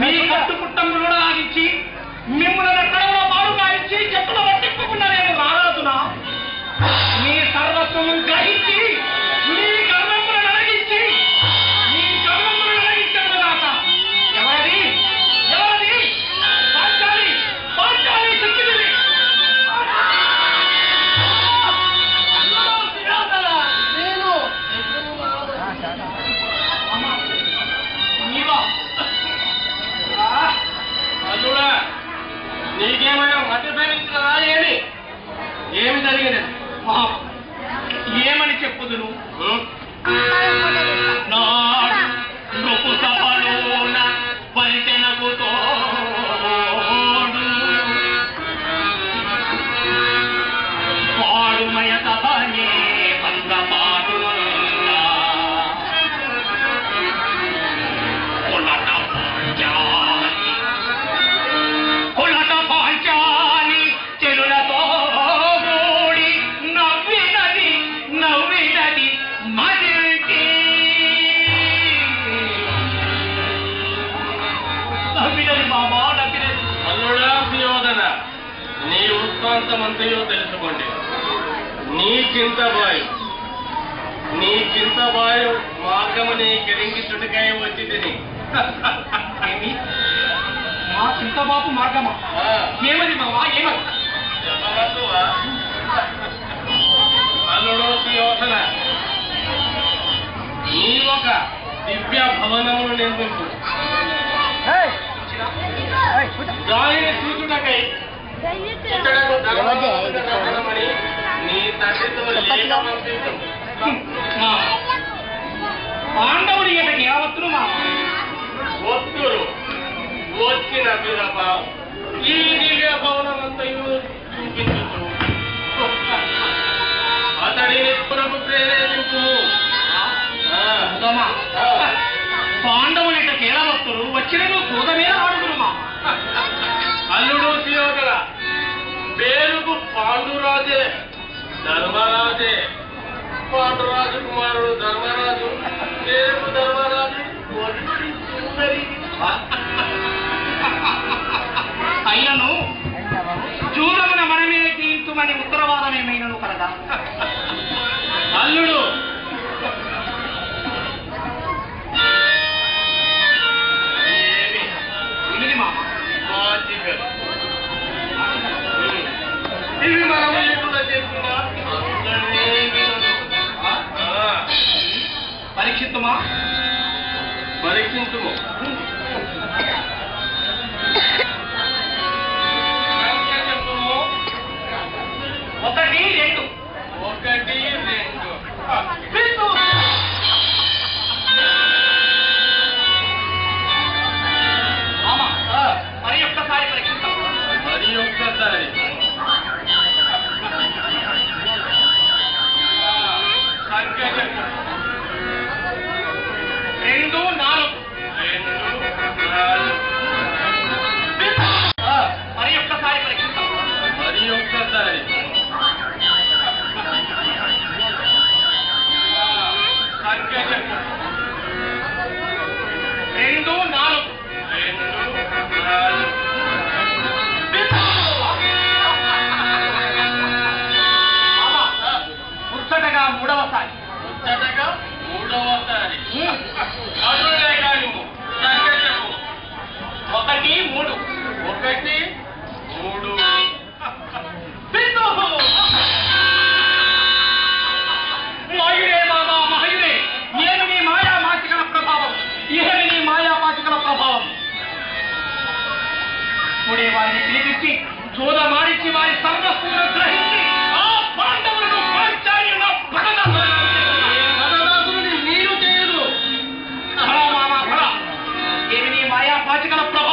మీ కట్టుకుట్టంలో ఆగించి మిమ్మల్ని ఎక్కడో మారు కాయించి చెట్టులో పట్టింపుకున్న నేను రారాదునా మీ సర్వస్వం గ్రహించి మీ కర్మములను నడిగించి మీ కర్మములను నడిగించడం కాక ఎవరది ఎవరది పాంచాలి పాంచాలి శక్తిదేవి అల్లుడా నీకేమైనా మధ్య ప్రేమించినదా ఏమి జరిగింది ఏమని చెప్పుదును నాడు నృపు సభలోన పరిచనకు తోడు పాడుమయ సభనే భంగపాడు నీ వృత్తాంతమంతయో తెలుసుకోండి. నీ చింతబాయు మార్గమని కెరింగి చుట్టుకాయ వచ్చి తిని మా చింతబాబు మార్గమా ఏమది మావా ఏమది చెప్పవా అల్లుడో యోధన నీ ఒక దివ్య భవనమును నిర్మించు దానిని చూచుటకై నీ తండ్రితో పాండవుడి ఎటకి యావత్తులు మా ఒత్తులు వచ్చిన పిదప ఈ దివ్య భవనమంతయు చూపించు అతడిని పురకు ప్రేరేపించు పాండవుని ఎటకి ఎలా వస్తులు వచ్చిన చూదమే ఆడుతులు మా అల్లుడు సుయోధన పేరుకు పాండురాజే ధర్మరాజే పాండురాజు కుమారుడు ధర్మరాజు పేరుకు ధర్మరాజు అయ్యను చూడమున మనమే తీర్చుమని ఉత్తరవాదం ఏమైనను కలదా అల్లుడు ఇది మామ ఇవి మనము ఎప్పుడు చెప్పినా పరీక్షించుమా పరీక్షించుము చెప్పుము 1 2 మరి ఒక్కసారి పరీక్షిస్తాం మరి ఒక్కసారి 2 4 మరి ఒక్కసారి పరీక్షిస్తాం మరి ఒక్కసారి 2 4 ముచ్చటగా మూడవసారి అటులే కాదు 1 3 మయూరే మామా మయూరే ఏమి నీ మాయామాచికల ప్రభావం ఏమి నీ మాయామాచికల ప్రభావం ఇప్పుడే వారిని పిలిపించి చూదమాడిచి వారి సర్వస్సును గ్రహించి ఆ పాండవులను పాంచాల్యంలో భగదాసుని నీరు చేయదు ఏమి నీ మాయాపాచికల ప్రభావం